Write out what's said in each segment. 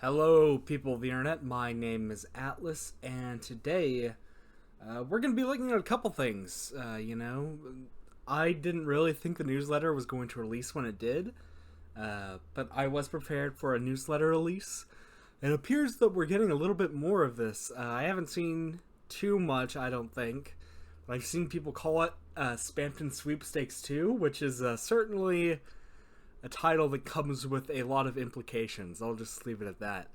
Hello, people of the internet. My name is Atlas, and today we're going to be looking at a couple things. I didn't really think the newsletter was going to release when it did, but I was prepared for a newsletter release. It appears that we're getting a little bit more of this. I haven't seen too much, I don't think, but I've seen people call it Spamton Sweepstakes 2, which is certainly a title that comes with a lot of implications. I'll just leave it at that.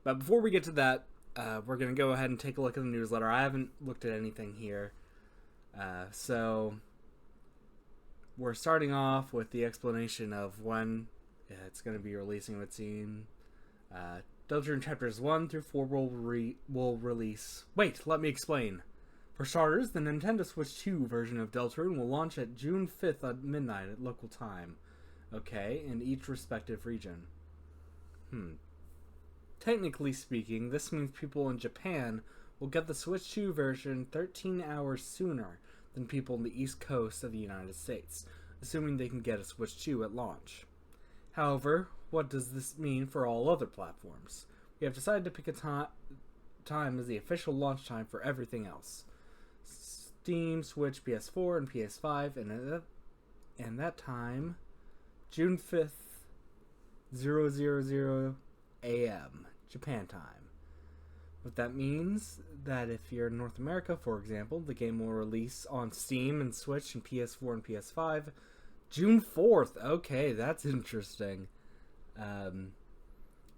But before we get to that, we're going to go ahead and take a look at the newsletter. I haven't looked at anything here. So we're starting off with the explanation of when it's going to be releasing, it would seem. Deltarune Chapters 1 through 4 will release. Wait, let me explain. For starters, the Nintendo Switch 2 version of Deltarune will launch at June 5th at midnight at local time. Okay, in each respective region. Technically speaking, this means people in Japan will get the Switch 2 version 13 hours sooner than people in the East Coast of the United States, assuming they can get a Switch 2 at launch. However, what does this mean for all other platforms? We have decided to pick a time as the official launch time for everything else. Steam, Switch, PS4, and PS5, and that time, June 5th, 000 a.m., Japan time. What that means that if you're in North America, for example, the game will release on Steam and Switch and PS4 and PS5 June 4th. Okay, that's interesting.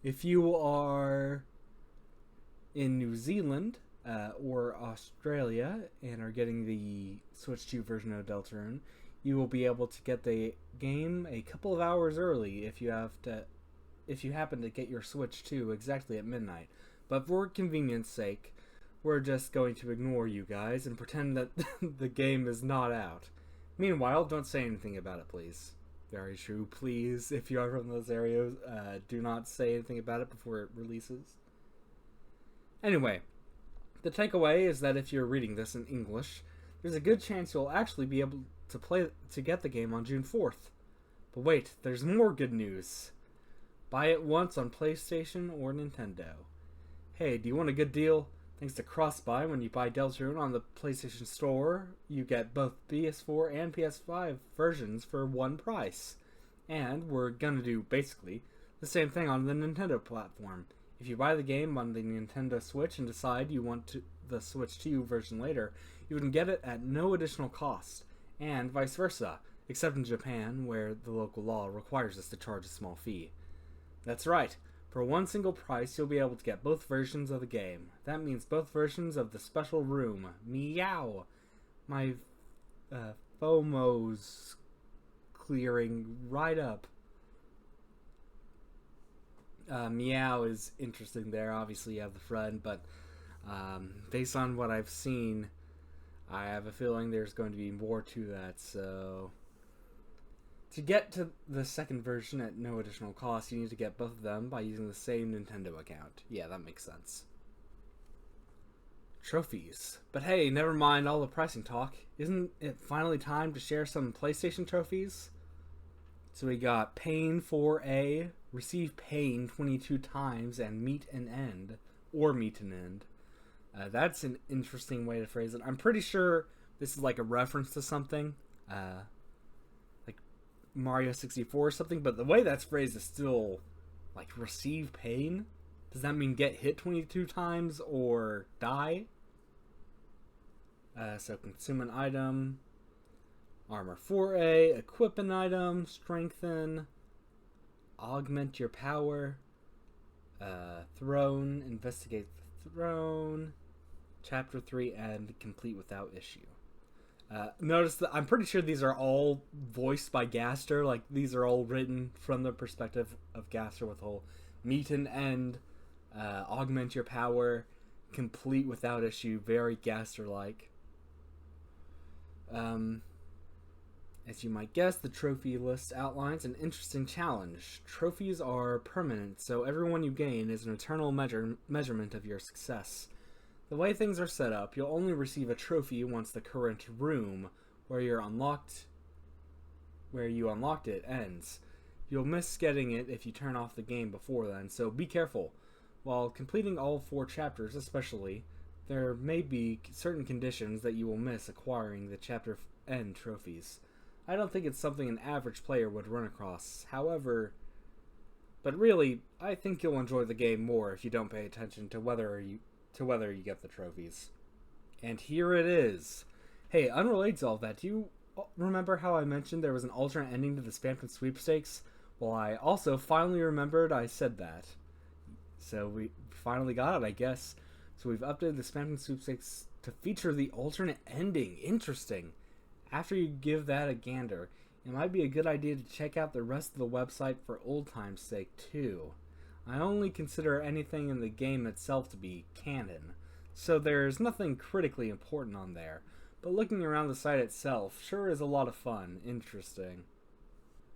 If you are in New Zealand or Australia and are getting the Switch 2 version of Deltarune, you will be able to get the game a couple of hours early if you happen to get your Switch 2 exactly at midnight. But for convenience sake, we're just going to ignore you guys and pretend that the game is not out. Meanwhile, don't say anything about it, please. Very true. Please, if you are from those areas, do not say anything about it before it releases. Anyway, the takeaway is that if you're reading this in English, there's a good chance you'll actually be able to get the game on June 4th. But wait, there's more good news. Buy it once on PlayStation or Nintendo. Hey, do you want a good deal? Thanks to cross-buy, when you buy Deltarune on the PlayStation Store, you get both PS4 and PS5 versions for one price. And we're gonna do, basically, the same thing on the Nintendo platform. If you buy the game on the Nintendo Switch and decide you want the Switch 2 version later, you can get it at no additional cost, and vice versa, except in Japan, where the local law requires us to charge a small fee. That's right. For one single price, you'll be able to get both versions of the game. That means both versions of the special room. Meow! My FOMO's clearing right up. Meow is interesting there. Obviously, you have the friend, but based on what I've seen, I have a feeling there's going to be more to that, so to get to the second version at no additional cost, you need to get both of them by using the same Nintendo account. Yeah, that makes sense. Trophies. But hey, never mind all the pricing talk. Isn't it finally time to share some PlayStation trophies? So we got Pain 4A, Receive Pain 22 times, and Meet an End. Or Meet an End. That's an interesting way to phrase it. I'm pretty sure this is like a reference to something. Mario 64 or something, but the way that's phrased is still like receive pain. Does that mean get hit 22 times or die? So consume an item, armor 4A, equip an item, strengthen, augment your power, throne, investigate the throne, chapter 3, and complete without issue. Notice that I'm pretty sure these are all voiced by Gaster. Like, these are all written from the perspective of Gaster with the whole meet and end, augment your power, complete without issue. Very Gaster-like. As you might guess, the trophy list outlines an interesting challenge. Trophies are permanent, so everyone you gain is an eternal measurement of your success. The way things are set up, you'll only receive a trophy once the current room where you unlocked it ends. You'll miss getting it if you turn off the game before then, so be careful. While completing all 4 chapters especially, there may be certain conditions that you will miss acquiring the chapter end trophies. I don't think it's something an average player would run across. However, but really, I think you'll enjoy the game more if you don't pay attention to whether you get the trophies. And here it is. Hey, unrelated to all that, do you remember how I mentioned there was an alternate ending to the Spamton Sweepstakes? Well, I also finally remembered I said that. So we finally got it, I guess. So we've updated the Spamton Sweepstakes to feature the alternate ending. Interesting. After you give that a gander, it might be a good idea to check out the rest of the website for old time's sake, too. I only consider anything in the game itself to be canon, so there's nothing critically important on there. But looking around the site itself sure is a lot of fun. Interesting.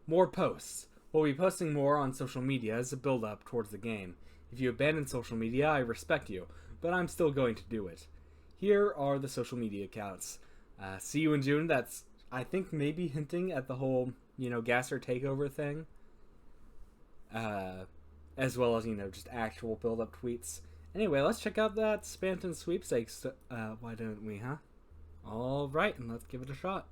More posts. We'll be posting more on social media as a build-up towards the game. If you abandon social media, I respect you, but I'm still going to do it. Here are the social media accounts. See you in June. That's, I think, maybe hinting at the whole, Gasser takeover thing. As well as, just actual build-up tweets. Anyway, let's check out that Spamton Sweepstakes. Why don't we, huh? All right, and let's give it a shot.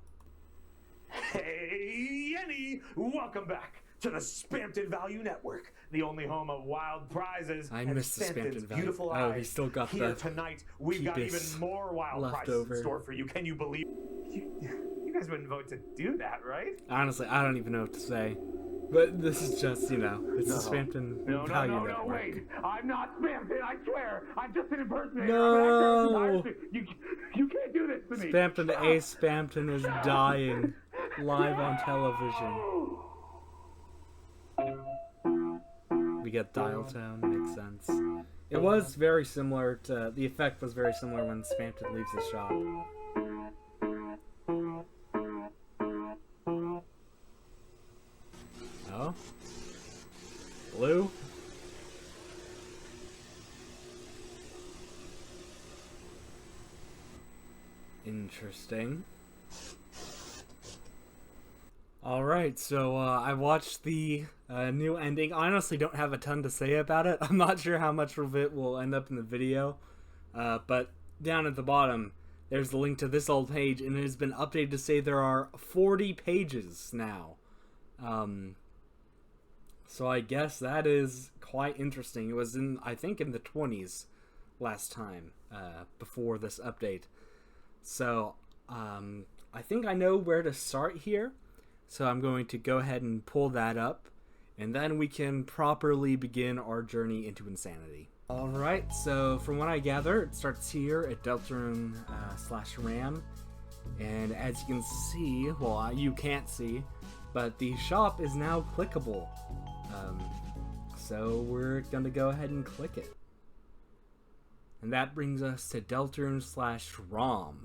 Hey, Yenny! Welcome back to the Spamton Value Network, the only home of wild prizes. I missed the Spamton Value. Beautiful Oh, eyes. he still got Here the tonight, we've got even more wild prizes in store for you. Can you believe? You guys wouldn't vote to do that, right? Honestly, I don't even know what to say. But this is just, it's the Spamton Value Network. No, wait. I'm not Spamton, I swear. I'm just an impersonator. No! You can't do this to me. Spamton A. Spamton is dying live on television. We get dial tone, makes sense. It was very similar to, the effect was very similar when Spamton leaves the shop. Oh? Blue? Interesting. Alright, so I watched the new ending. I honestly don't have a ton to say about it. I'm not sure how much of it will end up in the video. But down at the bottom, there's the link to this old page, and it has been updated to say there are 40 pages now. So I guess that is quite interesting. It was I think in the 20s last time, before this update. So, I think I know where to start here. So I'm going to go ahead and pull that up, and then we can properly begin our journey into insanity. Alright, so from what I gather, it starts here at Deltarune /RAM, and as you can see, well, you can't see, but the shop is now clickable. So we're gonna go ahead and click it. And that brings us to Deltarune /ROM.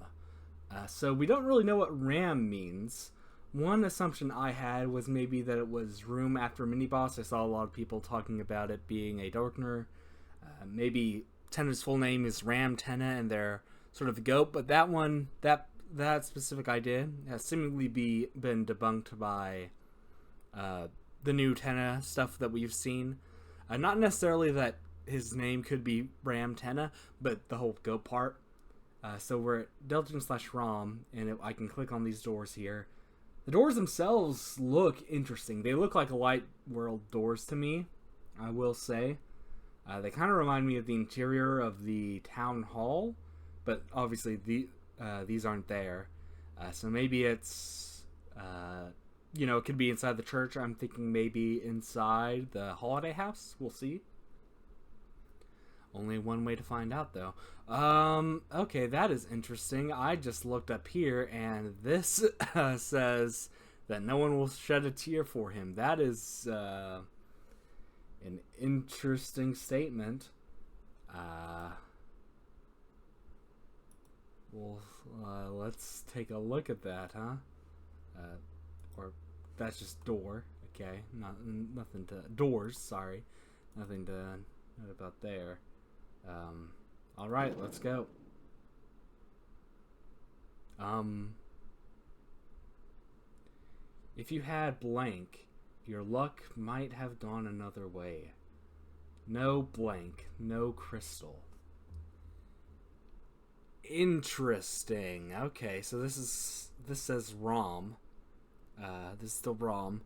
So we don't really know what RAM means. One assumption I had was maybe that it was room after mini-boss. I saw a lot of people talking about it being a darkener. Maybe Tenna's full name is Ram Tenna and they're sort of the goat, but that one, that specific idea has seemingly been debunked by the new Tenna stuff that we've seen. Not necessarily that his name could be Ram Tenna, but the whole goat part. So we're at Deltarune /ROM, and I can click on these doors here. The doors themselves look interesting. They look like Light World doors to me, I will say. They kind of remind me of the interior of the town hall, but obviously these aren't there. So maybe it's, it could be inside the church. I'm thinking maybe inside the holiday house. We'll see. Only one way to find out, though. Okay, that is interesting. I just looked up here, and this says that no one will shed a tear for him. That is an interesting statement. Well, let's take a look at that, huh? Or that's just door. Okay, nothing to doors. Sorry, nothing to note about there. All right, let's go. If you had blank, Your luck might have gone another way. No blank. No crystal. Interesting. Okay, so this says ROM. This is still ROM.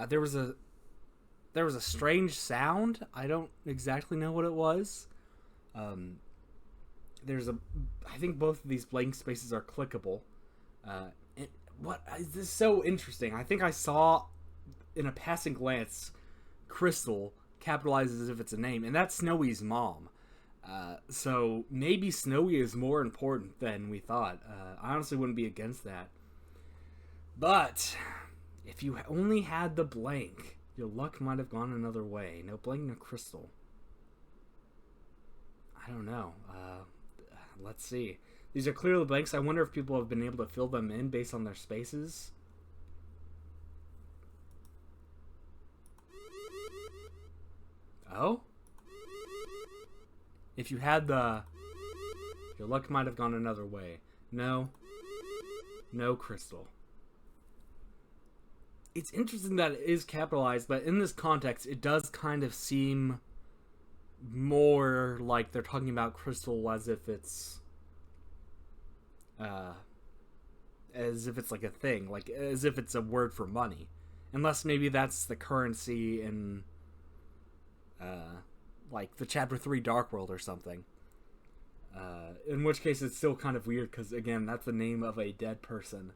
There was a strange sound. I don't exactly know what it was. I think both of these blank spaces are clickable. What is this? So interesting. I think I saw in a passing glance, Crystal capitalized as if it's a name, and that's Snowy's mom. So maybe Snowy is more important than we thought. I honestly wouldn't be against that. But if you only had the blank, your luck might have gone another way. No blank, no crystal. I don't know. Let's see. These are clearly blanks. I wonder if people have been able to fill them in based on their spaces. Oh? If you had the... Your luck might have gone another way. No. No crystal. It's interesting that it is capitalized, but in this context, it does kind of seem more like they're talking about crystal as if it's... like a thing. Like, as if it's a word for money. Unless maybe that's the currency in... like the Chapter 3 Dark World or something. In which case it's still kind of weird because, again, that's the name of a dead person.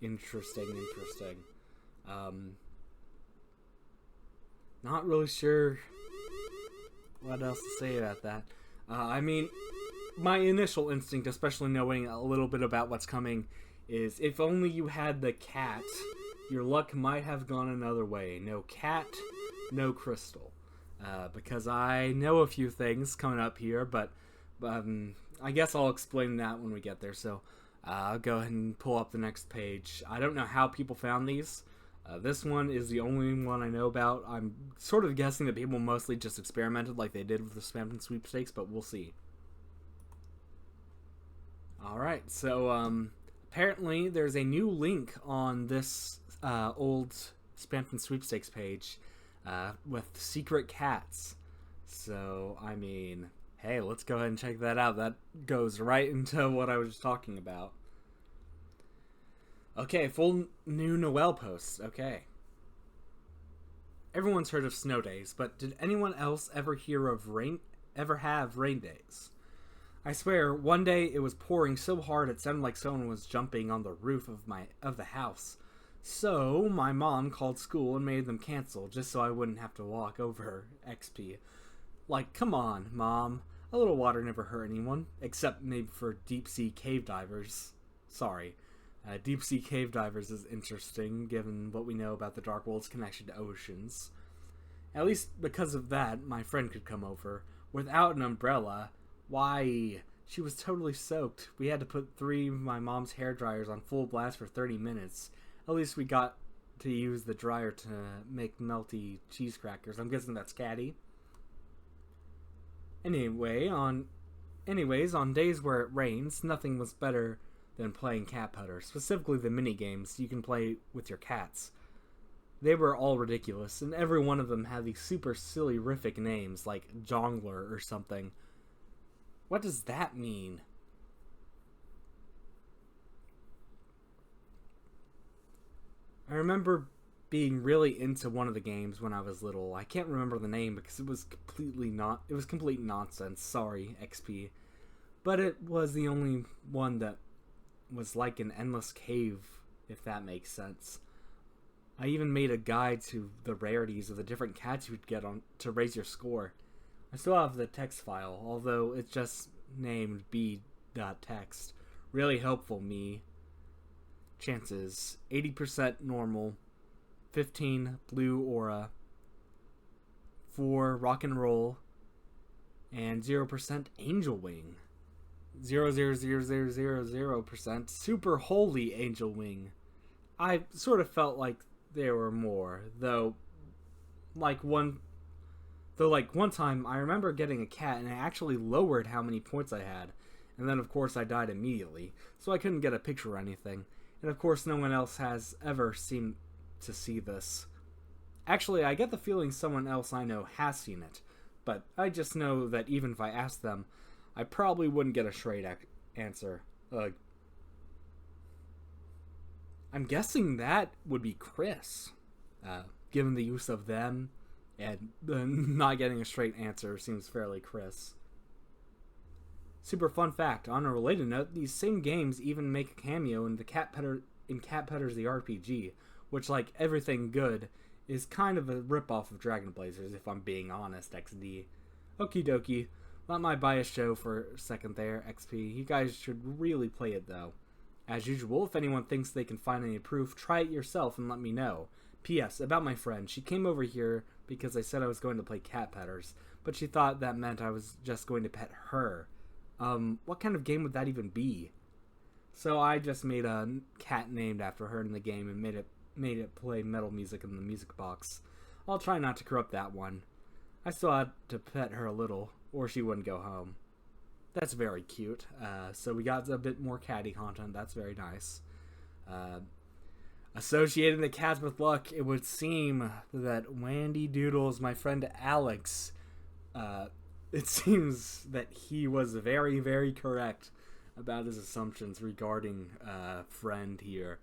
Interesting. Not really sure what else to say about that. I mean, my initial instinct, especially knowing a little bit about what's coming, is if only you had the cat... Your luck might have gone another way. No cat, no crystal. Because I know a few things coming up here, but I guess I'll explain that when we get there. So I'll go ahead and pull up the next page. I don't know how people found these. This one is the only one I know about. I'm sort of guessing that people mostly just experimented like they did with the Spamton Sweepstakes, but we'll see. Alright, so apparently there's a new link on this old Spamton Sweepstakes page with secret cats. So, I mean, hey, let's go ahead and check that out. That goes right into what I was just talking about. Okay, full new Noel posts. Okay. Everyone's heard of snow days, but did anyone else ever have rain days? I swear, one day it was pouring so hard it sounded like someone was jumping on the roof of the house. So, my mom called school and made them cancel just so I wouldn't have to walk over XP. Like, come on, Mom. A little water never hurt anyone, except maybe for deep-sea cave divers. Sorry. Deep-sea cave divers is interesting, given what we know about the Dark World's connection to oceans. At least because of that, my friend could come over. Without an umbrella, why... She was totally soaked. We had to put 3 of my mom's hair dryers on full blast for 30 minutes. At least we got to use the dryer to make melty cheese crackers. I'm guessing that's catty. Anyways, on days where it rains, nothing was better than playing cat putter. Specifically the mini games you can play with your cats. They were all ridiculous, and every one of them had these super silly rific names like Jongler or something. What does that mean? I remember being really into one of the games when I was little. I can't remember the name because it was complete nonsense. Sorry, XP. But it was the only one that was like an endless cave, if that makes sense. I even made a guide to the rarities of the different cats you would get on to raise your score. I still have the text file, although it's just named b.text. Really helpful, me. Chances: 80% normal, 15 blue aura, 4 rock and roll, and 0% angel wing. 0.00000% super holy angel wing. I sort of felt like there were more, though. Like one time I remember getting a cat and it actually lowered how many points I had. and then of course I died immediately, so I couldn't get a picture or anything. And of course no one else has ever seemed to see this. Actually, I get the feeling someone else I know has seen it, but I just know that even if I asked them, I probably wouldn't get a straight answer. I'm guessing that would be Chris. Given the use of them, and not getting a straight answer seems fairly Chris. Super fun fact, on a related note, these same games even make a cameo in Cat Petters the RPG, which, like everything good, is kind of a ripoff of Dragon Blazers, if I'm being honest, XD. Okie dokie. Let my bias show for a second there, XP. You guys should really play it, though. As usual, if anyone thinks they can find any proof, try it yourself and let me know. P.S. About my friend. She came over here because I said I was going to play Cat Petters, but she thought that meant I was just going to pet her. What kind of game would that even be? So I just made a cat named after her in the game and made it play metal music in the music box. I'll try not to corrupt that one. I still had to pet her a little, or she wouldn't go home. That's very cute. So we got a bit more catty content. That's very nice. Associating the cats with luck, it would seem that Wandy Doodles, my friend Alex, it seems that he was very, very correct about his assumptions regarding Friend here.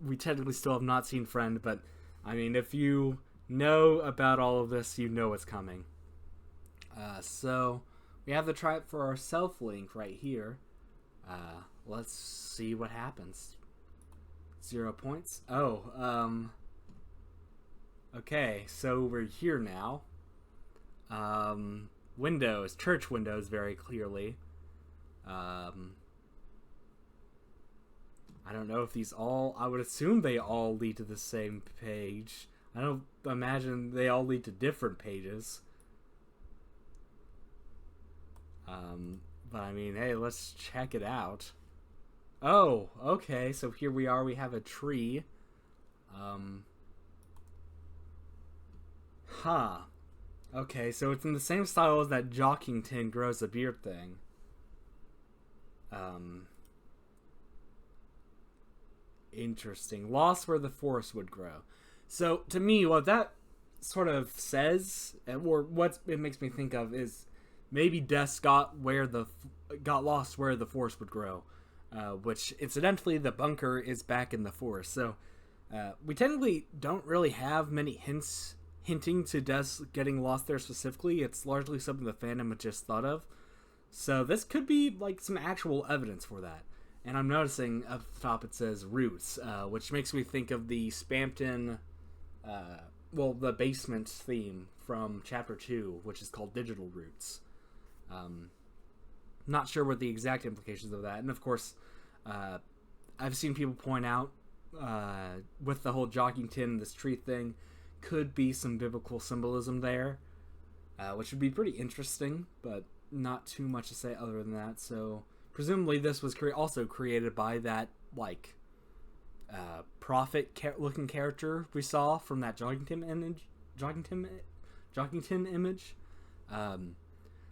We technically still have not seen Friend, but I mean, if you know about all of this, you know what's coming. So we have the try it for ourself link right here. Let's see what happens. 0 points. Okay, so we're here now. Windows, church windows, very clearly. I don't know if these all, I would assume they all lead to the same page. I don't imagine they all lead to different pages. But I mean, hey, let's check it out. Oh, okay, so here we are, we have a tree. Okay, so it's in the same style as that Jockington grows a beard thing. Interesting. Lost where the forest would grow. So, to me, what that sort of says, or what it makes me think of, is maybe Des got lost where the forest would grow. Which, incidentally, the bunker is back in the forest. So, we technically don't really have many hinting to Des getting lost there specifically. It's largely something the fandom had just thought of. So this could be like some actual evidence for that. And I'm noticing up the top it says Roots, which makes me think of the Spamton, the basement theme from Chapter 2, which is called Digital Roots. Not sure what the exact implications of that. And of course, I've seen people point out with the whole Jockington and this tree thing, could be some biblical symbolism there, which would be pretty interesting, but not too much to say other than that. So presumably this was also created by that prophet looking character we saw from that Jockington image.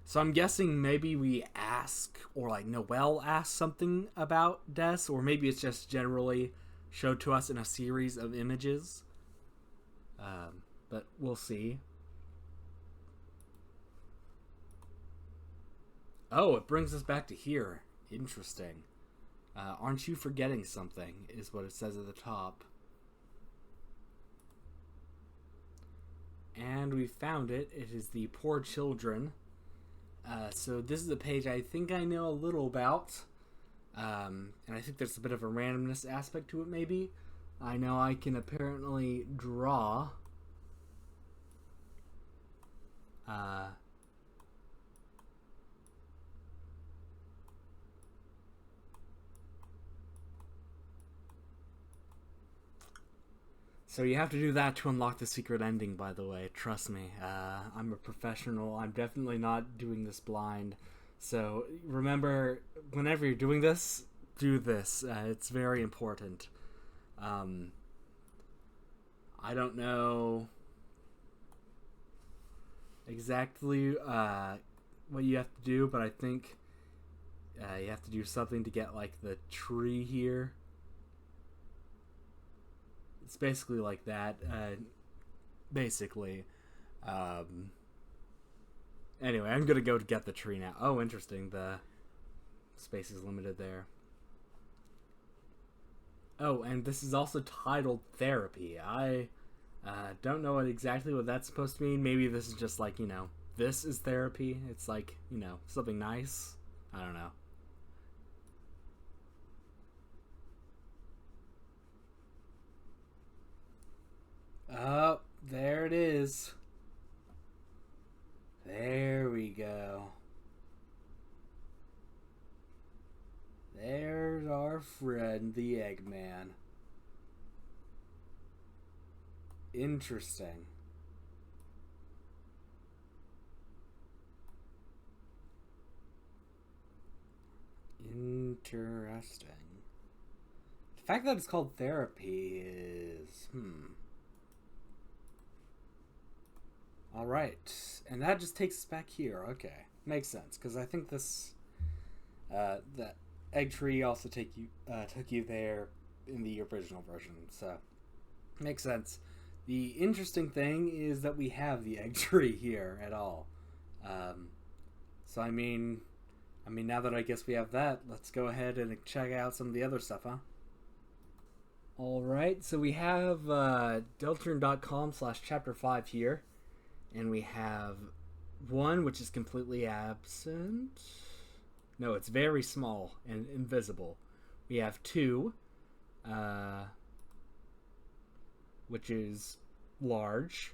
So I'm guessing maybe we ask, or like Noelle asked something about Des, or maybe it's just generally showed to us in a series of images. But we'll see. Oh, it brings us back to here. Interesting. Aren't you forgetting something, is what it says at the top. And we found it. It is the Poor Children. So this is a page I think I know a little about. And I think there's a bit of a randomness aspect to it, maybe. I know I can apparently draw. So you have to do that to unlock the secret ending, by the way. Trust me. I'm a professional. I'm definitely not doing this blind. So remember, whenever you're doing this, do this. It's very important. I don't know exactly what you have to do, but I think You have to do something to get, like, the tree here. It's basically like that. Basically. Anyway, I'm gonna go to get the tree now. Oh, interesting. The space is limited there. Oh, and this is also titled Therapy. I don't know exactly what that's supposed to mean. Maybe this is just like, this is therapy. It's like, something nice. I don't know. Oh, there it is. There we go. There's our friend, the Eggman. Interesting. Interesting. The fact that it's called therapy is... Alright. And that just takes us back here. Okay. Makes sense. Because I think this... that egg tree also took you there in the original version. So, makes sense. The interesting thing is that we have the egg tree here at all. So, I mean, now that I guess we have that, let's go ahead and check out some of the other stuff, huh? Alright, so we have Deltarune.com/chapter 5 here. And we have one which is completely absent. No, it's very small and invisible. We have 2, which is large.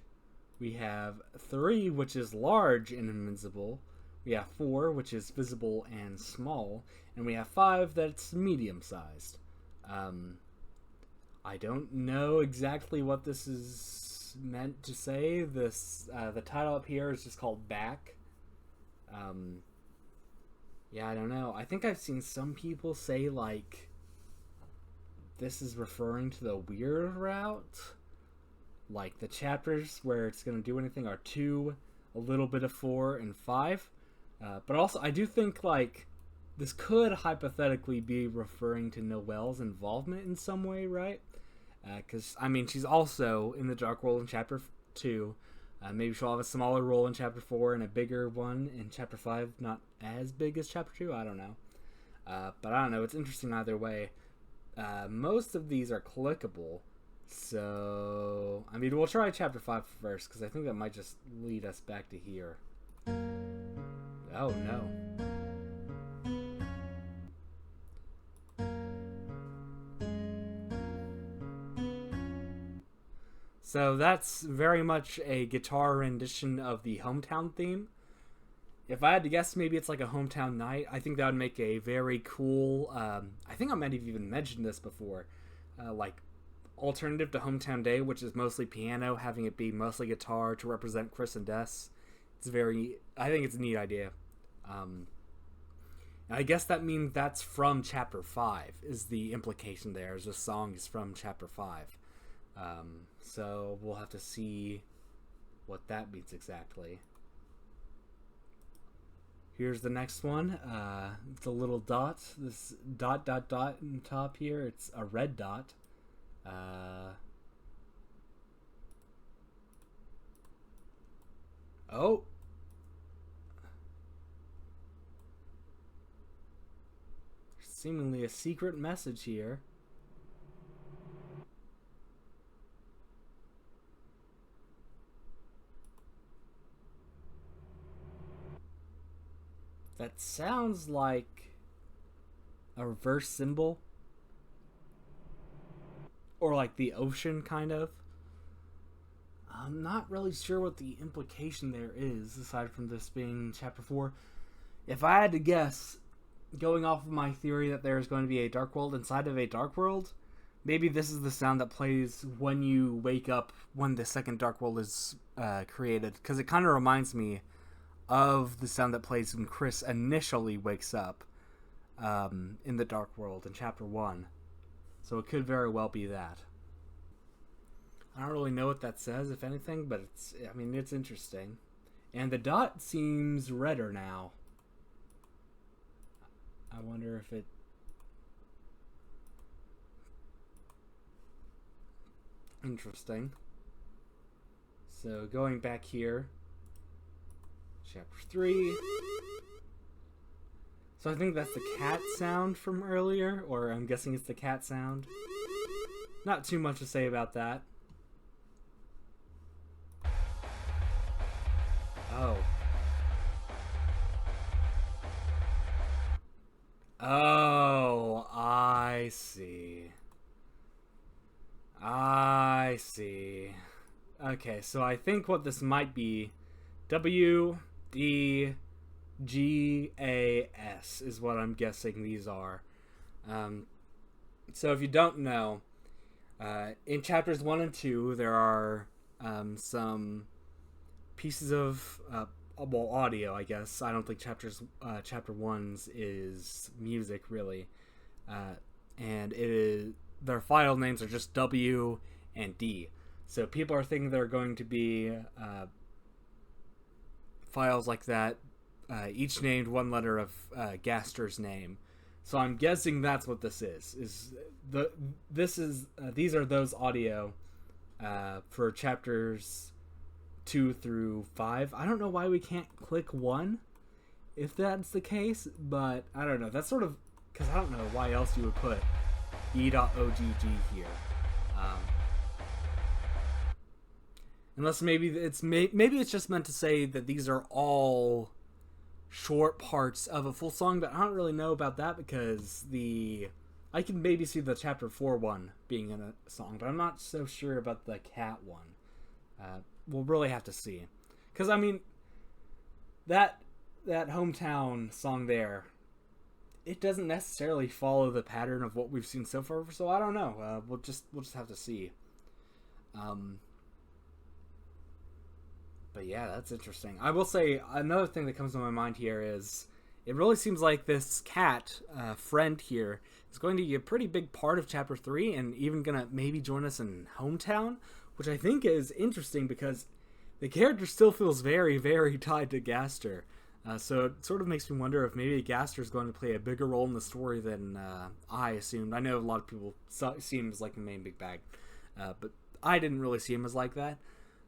We have 3, which is large and invisible. We have 4, which is visible and small. And we have 5 that's medium-sized. I don't know exactly what this is meant to say. This the title up here is just called Back. Yeah, I don't know. I think I've seen some people say, like, this is referring to the weird route. Like, the chapters where it's going to do anything are 2, a little bit of 4, and 5. But also, I do think, like, this could hypothetically be referring to Noelle's involvement in some way, right? Because, I mean, she's also in the Dark World in Chapter 2. Maybe she'll have a smaller role in Chapter 4 and a bigger one in Chapter 5. Not as big as Chapter 2, I don't know. But I don't know, it's interesting either way. Most of these are clickable. So, I mean, we'll try Chapter 5 first, because I think that might just lead us back to here. Oh, no. So that's very much a guitar rendition of the hometown theme. If I had to guess, maybe it's like a hometown night. I think that would make a very cool, I think I might have even mentioned this before, like alternative to Hometown Day, which is mostly piano, having it be mostly guitar to represent Chris and Des. I think it's a neat idea. And I guess that means that's from Chapter 5, is the implication there, as this song is from Chapter 5. So we'll have to see what that means exactly. Here's the next one. It's a little dot. This dot in top here. It's a red dot. Oh. There's seemingly a secret message here. That sounds like a reverse symbol. Or like the ocean, kind of. I'm not really sure what the implication there is, aside from this being Chapter 4. If I had to guess, going off of my theory that there's going to be a dark world inside of a dark world, maybe this is the sound that plays when you wake up when the second dark world is created. Because it kind of reminds me of the sound that plays when Chris initially wakes up in the Dark World in Chapter 1. So it could very well be that. I don't really know what that says, if anything, but it's interesting. And the dot seems redder now. I wonder if it... Interesting. So going back here, chapter 3. So I think that's the cat sound from earlier, or I'm guessing it's the cat sound. Not too much to say about that. Oh. Oh, I see. I see. Okay, so I think what this might be, WDGAS is what I'm guessing these are. So if you don't know, in chapters 1 and 2, there are some pieces of audio, I guess. I don't think chapter 1's is music, really. And it is, their file names are just W and D. So people are thinking they're going to be files like that, each named one letter of Gaster's name. So I'm guessing that's what this is. These are those audio for chapters 2 through 5. I don't know why we can't click 1 if that's the case, but I don't know. That's sort of because I don't know why else you would put e.ogg here. Unless maybe it's just meant to say that these are all short parts of a full song, but I don't really know about that because I can maybe see the chapter 4 one being in a song, but I'm not so sure about the cat one. We'll really have to see, because I mean that hometown song there, it doesn't necessarily follow the pattern of what we've seen so far, so I don't know. We'll just have to see. But yeah, that's interesting. I will say another thing that comes to my mind here is it really seems like this cat friend here is going to be a pretty big part of chapter 3 and even gonna maybe join us in Hometown, which I think is interesting because the character still feels very, very tied to Gaster. So it sort of makes me wonder if maybe Gaster is going to play a bigger role in the story than I assumed. I know a lot of people see him as like the main big bag, but I didn't really see him as like that.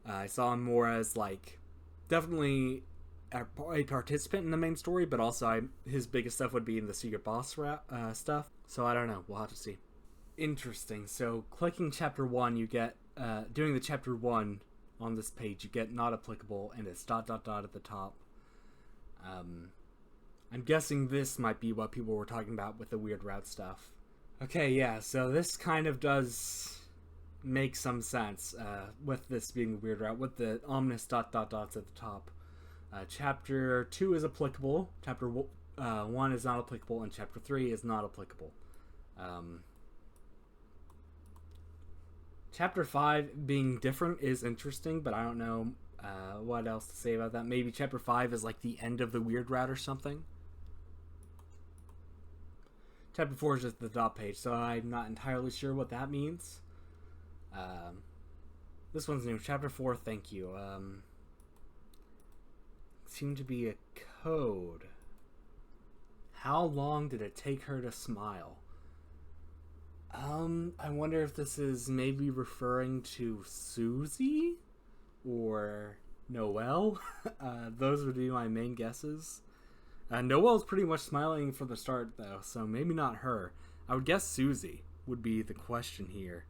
I saw him more as like definitely a participant in the main story, but also his biggest stuff would be in the secret boss stuff. So I don't know. We'll have to see. Interesting. So clicking chapter 1, you get doing the chapter 1 on this page, you get not applicable, and it's ... at the top. I'm guessing this might be what people were talking about with the weird route stuff. Okay, yeah. So this kind of does make some sense with this being the weird route with the ominous ... at the top. Chapter 2 is applicable, chapter 1 is not applicable, and chapter 3 is not applicable. Chapter 5 being different is interesting, but I don't know what else to say about that. Maybe chapter 5 is like the end of the weird route or something. Chapter 4 is just the dot page, so I'm not entirely sure what that means. This one's new. Chapter 4, thank you. Seemed to be a code. How long did it take her to smile? I wonder if this is maybe referring to Susie or Noelle. Those would be my main guesses. Noelle's pretty much smiling from the start though, so maybe not her. I would guess Susie would be the question here.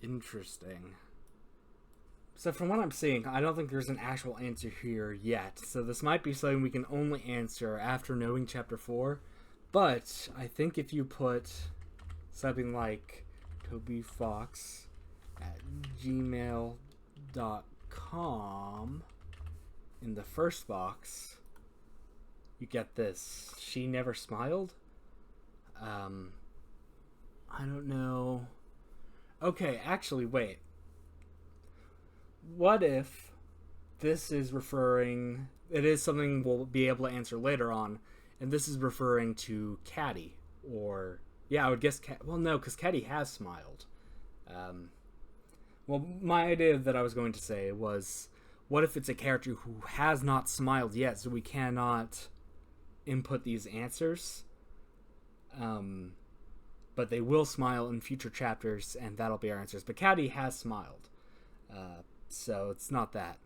Interesting. So from what I'm seeing, I don't think there's an actual answer here yet. So this might be something we can only answer after knowing chapter 4. But I think if you put something like tobyfox@gmail.com in the first box, you get this. She never smiled? I don't know. Okay, actually, wait. What if this is referring... It is something we'll be able to answer later on, and this is referring to Caddy, or... Yeah, I would guess... Well, no, because Caddy has smiled. Well, my idea that I was going to say was, what if it's a character who has not smiled yet, so we cannot input these answers? But they will smile in future chapters, and that'll be our answers. But Caddy has smiled, so it's not that.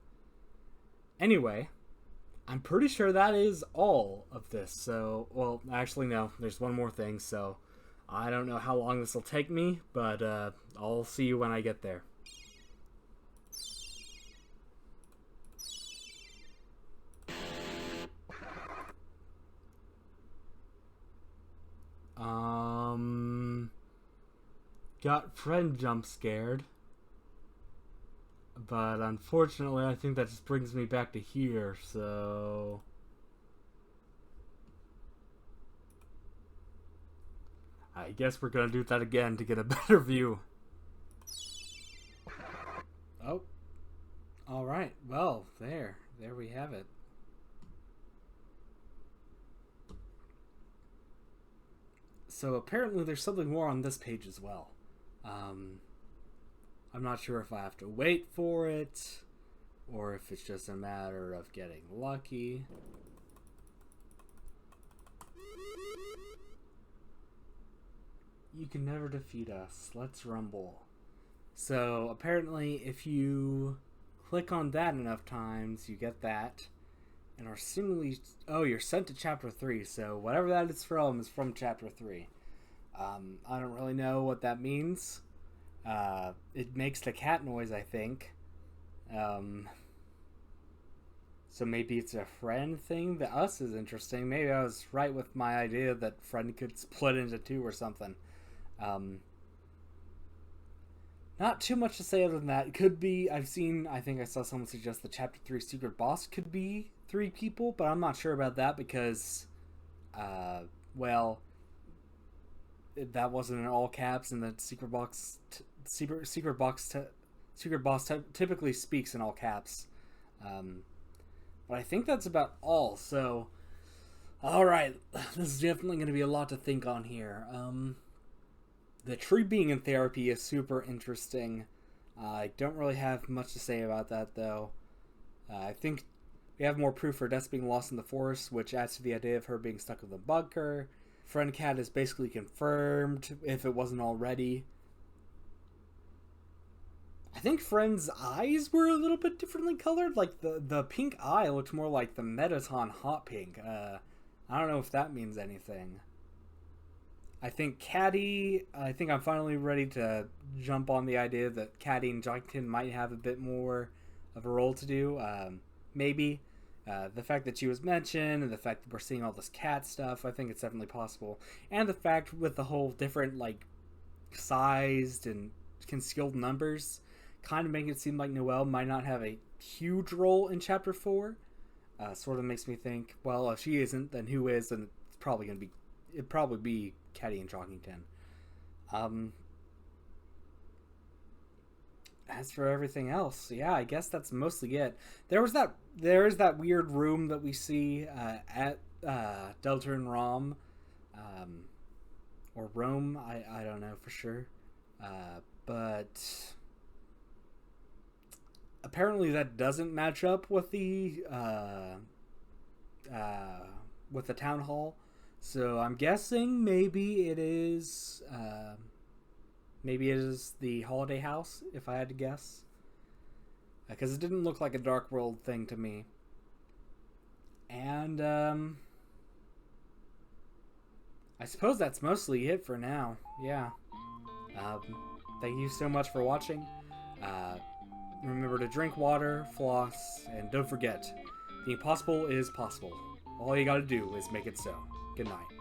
Anyway, I'm pretty sure that is all of this. So, well, actually, no. There's one more thing, so I don't know how long this will take me, but I'll see you when I get there. Got friend jump scared. But unfortunately, I think that just brings me back to here, so... I guess we're gonna do that again to get a better view. Oh. Alright, well, there we have it. So apparently there's something more on this page as well. I'm not sure if I have to wait for it, or if it's just a matter of getting lucky. You can never defeat us. Let's rumble. So apparently if you click on that enough times, you get that. And are similarly... Oh, you're sent to Chapter 3, so whatever that is from Chapter 3. I don't really know what that means. It makes the cat noise, I think. So maybe it's a friend thing. The us is interesting. Maybe I was right with my idea that friend could split into two or something. Not too much to say other than that. It could be, I think I saw someone suggest the Chapter 3 secret boss could be 3 people, but I'm not sure about that because, well, that wasn't in all caps, and the secret boss typically speaks in all caps. But I think that's about all. So, all right, this is definitely going to be a lot to think on here. The tree being in therapy is super interesting. I don't really have much to say about that, though. I think we have more proof for Des being lost in the forest, which adds to the idea of her being stuck in the bunker. Friend Cat is basically confirmed, if it wasn't already. I think Friend's eyes were a little bit differently colored. Like, the pink eye looked more like the Mettaton hot pink. I don't know if that means anything. I think Caddy, I think I'm finally ready to jump on the idea that Caddy and Jonkton might have a bit more of a role to do. Maybe. The fact that she was mentioned, and the fact that we're seeing all this cat stuff, I think it's definitely possible. And the fact with the whole different, like, sized and concealed numbers, kind of making it seem like Noelle might not have a huge role in Chapter 4. Sort of makes me think, well, if she isn't, then who is? And it's probably going to be, it'd probably be Caddy and Jonkington. As for everything else, yeah, I guess that's mostly it. There is that weird room that we see at Deltarune Rom, or Rome. I don't know for sure, but apparently that doesn't match up with the town hall. So I'm guessing maybe it is. Maybe it is the Holiday House, if I had to guess. Because it didn't look like a Dark World thing to me. And, I suppose that's mostly it for now. Yeah. Thank you so much for watching. Remember to drink water, floss, and don't forget, the impossible is possible. All you gotta do is make it so. Good night.